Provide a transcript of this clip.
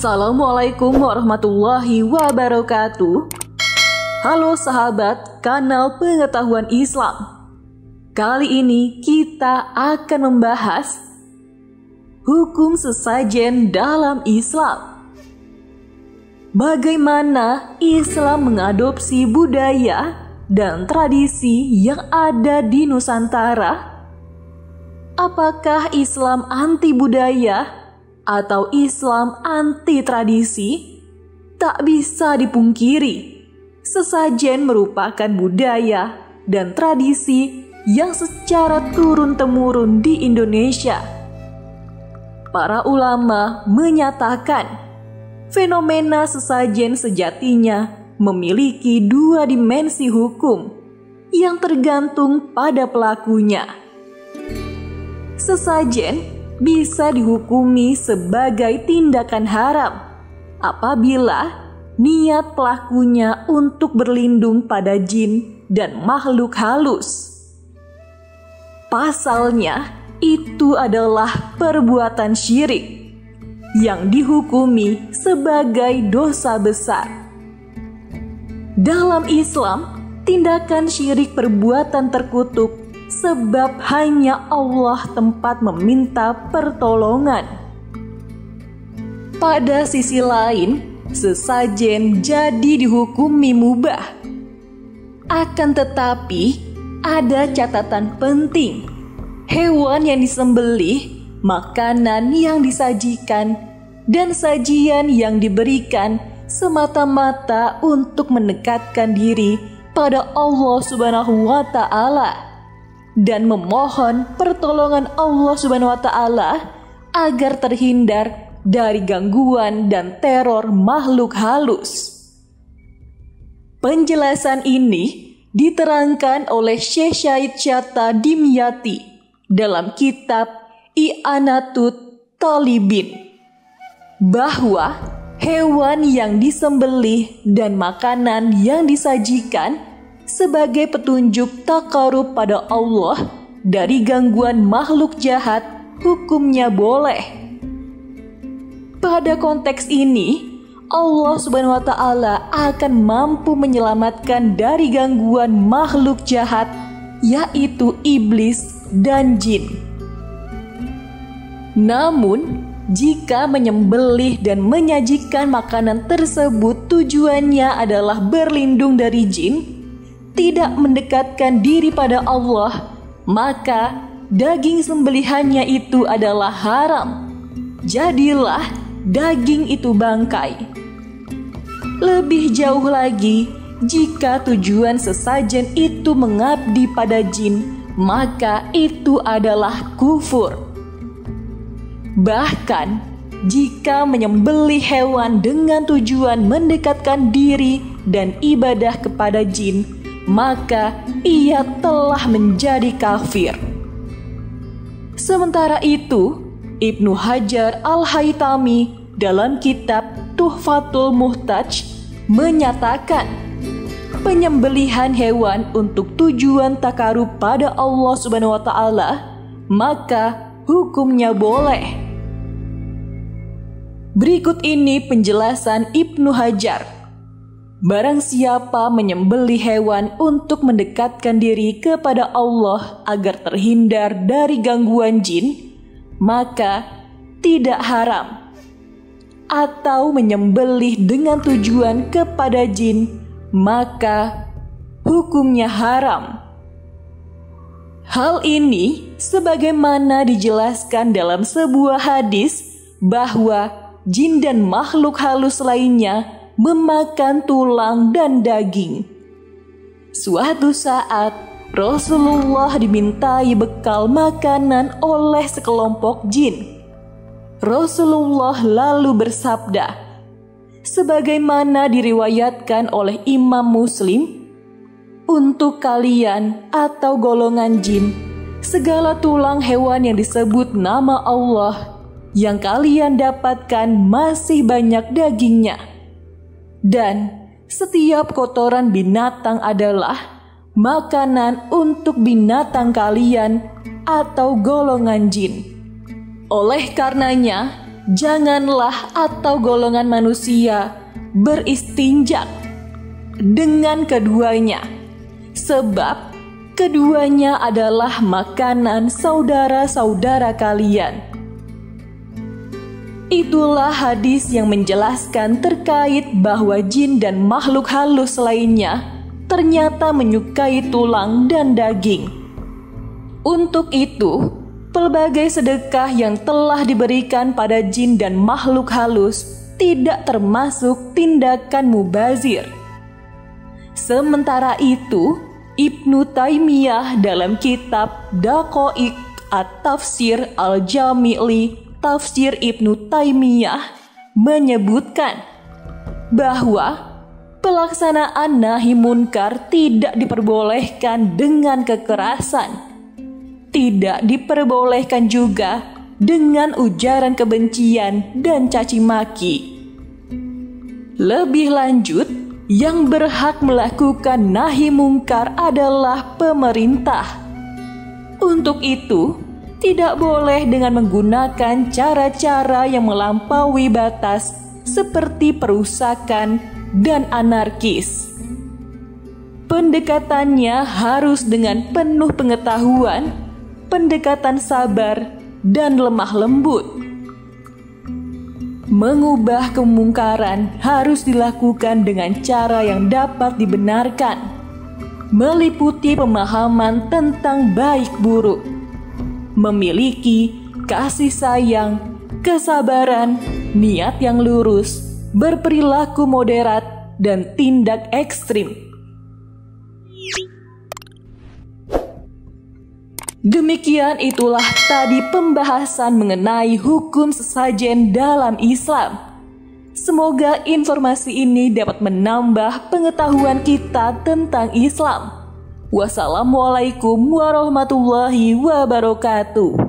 Assalamualaikum warahmatullahi wabarakatuh. Halo sahabat kanal pengetahuan Islam. Kali ini kita akan membahas hukum sesajen dalam Islam. Bagaimana Islam mengadopsi budaya dan tradisi yang ada di Nusantara? Apakah Islam anti budaya atau Islam anti tradisi? Tak bisa dipungkiri, sesajen merupakan budaya dan tradisi yang secara turun-temurun di Indonesia. Para ulama menyatakan fenomena sesajen sejatinya memiliki dua dimensi hukum yang tergantung pada pelakunya. Sesajen bisa dihukumi sebagai tindakan haram apabila niat pelakunya untuk berlindung pada jin dan makhluk halus. Pasalnya, itu adalah perbuatan syirik yang dihukumi sebagai dosa besar. Dalam Islam, tindakan syirik perbuatan terkutuk sebab hanya Allah tempat meminta pertolongan. Pada sisi lain, sesajen jadi dihukumi mubah. Akan tetapi, ada catatan penting. Hewan yang disembelih, makanan yang disajikan, dan sajian yang diberikan semata-mata untuk mendekatkan diri pada Allah Subhanahu wa Ta'ala dan memohon pertolongan Allah Subhanahu wa Ta'ala agar terhindar dari gangguan dan teror makhluk halus. Penjelasan ini diterangkan oleh Syekh Syahid Syatta Dimyati dalam kitab I'anatut Talibin bahwa hewan yang disembelih dan makanan yang disajikan sebagai petunjuk takarub pada Allah dari gangguan makhluk jahat hukumnya boleh. Pada konteks ini, Allah Subhanahu wa Ta'ala akan mampu menyelamatkan dari gangguan makhluk jahat, yaitu iblis dan jin. Namun, jika menyembelih dan menyajikan makanan tersebut tujuannya adalah berlindung dari jin, tidak mendekatkan diri pada Allah, maka daging sembelihannya itu adalah haram. Jadilah daging itu bangkai. Lebih jauh lagi, jika tujuan sesajen itu mengabdi pada jin, maka itu adalah kufur. Bahkan, jika menyembelih hewan dengan tujuan mendekatkan diri dan ibadah kepada jin, maka ia telah menjadi kafir. Sementara itu, Ibnu Hajar Al-Haytami dalam kitab Tuhfatul Muhtaj menyatakan penyembelihan hewan untuk tujuan takarub pada Allah Subhanahu wa Ta'ala, maka hukumnya boleh. Berikut ini penjelasan Ibnu Hajar. Barang siapa menyembelih hewan untuk mendekatkan diri kepada Allah agar terhindar dari gangguan jin, maka tidak haram. Atau menyembelih dengan tujuan kepada jin, maka hukumnya haram. Hal ini sebagaimana dijelaskan dalam sebuah hadis bahwa jin dan makhluk halus lainnya memakan tulang dan daging. Suatu saat Rasulullah dimintai bekal makanan oleh sekelompok jin. Rasulullah lalu bersabda, sebagaimana diriwayatkan oleh Imam Muslim, untuk kalian atau golongan jin, segala tulang hewan yang disebut nama Allah yang kalian dapatkan masih banyak dagingnya. Dan setiap kotoran binatang adalah makanan untuk binatang kalian atau golongan jin. Oleh karenanya, janganlah atau golongan manusia beristinjak dengan keduanya, sebab keduanya adalah makanan saudara-saudara kalian. Itulah hadis yang menjelaskan terkait bahwa jin dan makhluk halus lainnya ternyata menyukai tulang dan daging. Untuk itu, pelbagai sedekah yang telah diberikan pada jin dan makhluk halus tidak termasuk tindakan mubazir. Sementara itu, Ibnu Taimiyah dalam kitab Daqaiq at-Tafsir al-Jami' Tafsir Ibnu Taimiyah menyebutkan bahwa pelaksanaan nahi munkar tidak diperbolehkan dengan kekerasan, tidak diperbolehkan juga dengan ujaran kebencian dan caci maki. Lebih lanjut, yang berhak melakukan nahi munkar adalah pemerintah. Untuk itu, tidak boleh dengan menggunakan cara-cara yang melampaui batas seperti perusakan dan anarkis. Pendekatannya harus dengan penuh pengetahuan, pendekatan sabar, dan lemah lembut. Mengubah kemungkaran harus dilakukan dengan cara yang dapat dibenarkan, meliputi pemahaman tentang baik buruk, memiliki kasih sayang, kesabaran, niat yang lurus, berperilaku moderat, dan tindak ekstrim. Demikian itulah tadi pembahasan mengenai hukum sesajen dalam Islam. Semoga informasi ini dapat menambah pengetahuan kita tentang Islam. Wassalamualaikum warahmatullahi wabarakatuh.